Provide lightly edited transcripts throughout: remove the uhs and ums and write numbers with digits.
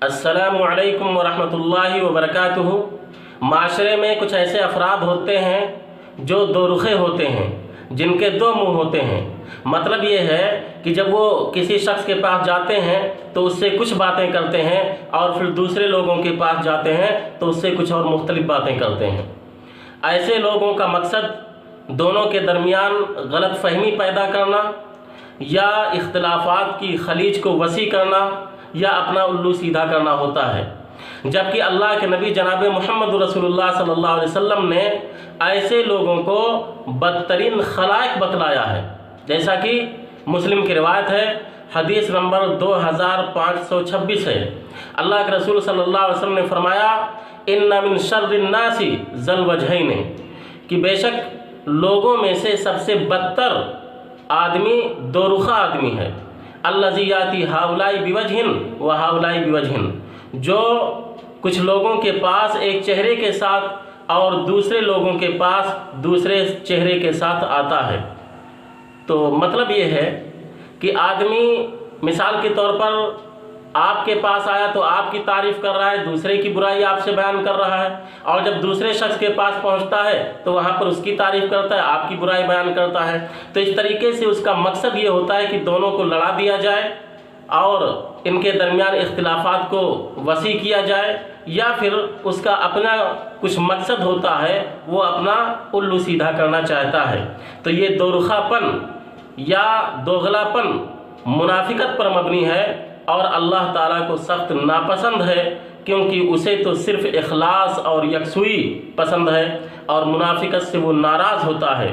अस्सलामु अलैकुम वरहमतुल्लाहि वबरकातुहू। माशरे में कुछ ऐसे अफराद होते हैं जो दो रुखे होते हैं, जिनके दो मुंह होते हैं। मतलब ये है कि जब वो किसी शख्स के पास जाते हैं तो उससे कुछ बातें करते हैं और फिर दूसरे लोगों के पास जाते हैं तो उससे कुछ और मुख्तलिफ बातें करते हैं। ऐसे लोगों का मकसद दोनों के दरमियान गलत फहमी पैदा करना या इख्तिलाफात की खलीज को वसी करना या अपना उल्लू सीधा करना होता है। जबकि अल्लाह के नबी जनाब मोहम्मद रसूलुल्लाह सल्लल्लाहु अलैहि वसल्लम ने ऐसे लोगों को बदतरीन खलाइक बतलाया है। जैसा कि मुस्लिम की रिवायत है, हदीस नंबर 2526 है। अल्लाह के रसूल सल्लल्लाहु अलैहि वसल्लम ने फरमाया, इन्ना मिन शर्रिन नासी ज़ल वजहैन, कि बेशक लोगों में से सबसे बदतर आदमी दो रुखा आदमी है। अल्लज़ी याती हाउलाई बिवजहिन व हाउलाई बिवजहिन, जो कुछ लोगों के पास एक चेहरे के साथ और दूसरे लोगों के पास दूसरे चेहरे के साथ आता है। तो मतलब ये है कि आदमी मिसाल के तौर पर आपके पास आया तो आपकी तारीफ़ कर रहा है, दूसरे की बुराई आपसे बयान कर रहा है, और जब दूसरे शख्स के पास पहुंचता है तो वहां पर उसकी तारीफ़ करता है, आपकी बुराई बयान करता है। तो इस तरीके से उसका मकसद ये होता है कि दोनों को लड़ा दिया जाए और इनके दरमियान इख्तिलाफात को वसी किया जाए, या फिर उसका अपना कुछ मकसद होता है, वो अपना उल्लू सीधा करना चाहता है। तो ये दो रुखापन या दोगलापन मुनाफिकत पर मबनी है और अल्लाह ताला को सख्त नापसंद है, क्योंकि उसे तो सिर्फ इखलास और यकसुई पसंद है और मुनाफिकत से वो नाराज़ होता है।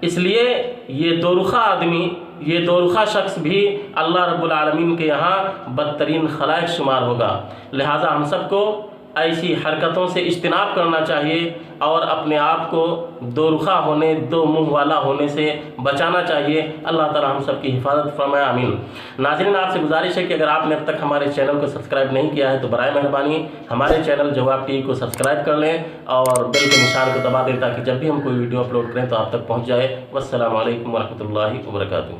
इसलिए ये दो रुखा आदमी, ये दो रुखा शख्स भी अल्लाह रब्बुल आलमीन के यहाँ बदतरीन खलाइक शुमार होगा। लिहाजा हम सबको ऐसी हरकतों से इज्तिनाब करना चाहिए और अपने आप को दो रुखा होने, दो मुंह वाला होने से बचाना चाहिए। अल्लाह ताला हम सब की हिफाजत फरमाए, आमीन। नाज़रीन, आपसे गुजारिश है कि अगर आपने अब तक हमारे चैनल को सब्सक्राइब नहीं किया है तो बराए मेहरबानी हमारे चैनल जवाब टीवी को सब्सक्राइब कर लें और बेल के निशान को दबा दें ताकि जब भी हम कोई वीडियो अपलोड करें तो आप तक पहुँच जाए। वस्सलामु अलैकुम वरहमतुल्लाहि वबरकातुहू।